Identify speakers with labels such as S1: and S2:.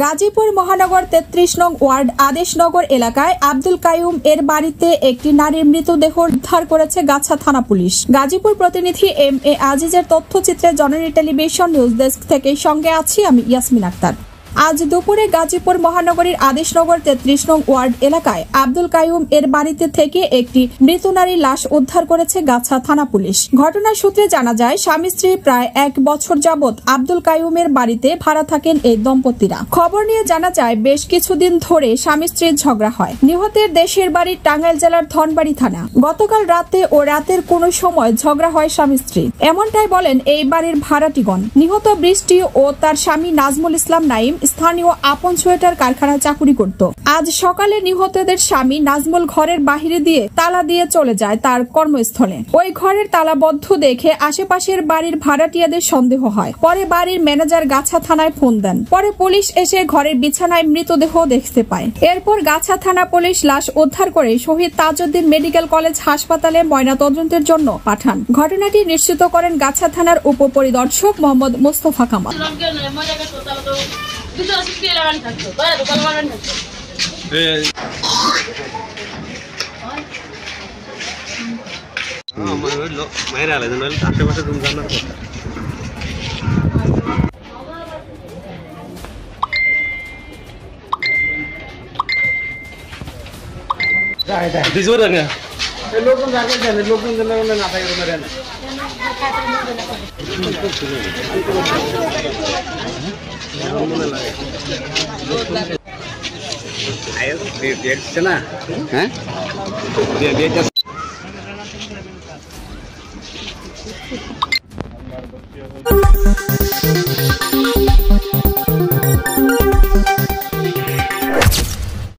S1: গাজীপুর মহানগর ৩৩ নং ওয়ার্ড আদেশনগর এলাকায় আব্দুল কাইয়ুম এর বাড়িতে একটি নারীর মৃতদেহ উদ্ধার করেছে গাছা থানা পুলিশ। গাজীপুর প্রতিনিধি এম এ আজিজের তথ্যচিত্রে জননী টেলিভিশন নিউজ ডেস্ক থেকে সঙ্গে আছি আমি ইয়াসমিন আক্তার। আজ দুপুরে গাজীপুর মহানগরীর আদেশনগর ৩৩ নং ওয়ার্ড এলাকায় আব্দুল কাইয়ুম এর বাড়িতে থেকে একটি মৃত নারীর লাশ উদ্ধার করেছে গাছা থানা পুলিশ। ঘটনার সূত্রে জানা যায়, স্বামী স্ত্রী প্রায় ১ বছর যাবৎ আব্দুল কাইয়ুমের বাড়িতে ভাড়া থাকেন এই দম্পতিরা। খবর নিয়ে জানা যায়, বেশ কিছুদিন ধরে স্বামী স্ত্রীর ঝগড়া হয়। নিহতের দেশের বাড়ি টাঙ্গাইল জেলার ধনবাড়ি থানা। গতকাল রাতে ও রাতের কোনো সময় ঝগড়া হয় স্বামী স্ত্রী, এমনটাই বলেন এই বাড়ির ভাড়াটিগণ। নিহত বৃষ্টি ও তার স্বামী নাজমুল ইসলাম নাইম স্থানীয় আপন সোয়েটার কারখানায় চাকুরি করত। আজ সকালে নিহতদের স্বামী নাজমুল ঘরের বাহিরে দিয়ে তালা দিয়ে চলে যায় তার কর্মস্থলে। ওই ঘরের তালাবদ্ধ দেখে আশেপাশের বাড়ির ভাড়াটিয়াদের সন্দেহ হয়। পরে বাড়ির ম্যানেজার গাছা থানায় ফোন দেন। পরে পুলিশ এসে ঘরের বিছানায় মৃতদেহ দেখতে পায়। এরপর গাছা থানা পুলিশ লাশ উদ্ধার করে শহীদ তাজউদ্দিন মেডিকেল কলেজ হাসপাতালে ময়নাতদন্তের জন্য পাঠান। ঘটনাটি নিশ্চিত করেন গাছা থানার উপপরিদর্শক মোহাম্মদ মোস্তফা কামাল।
S2: হ্যাঁ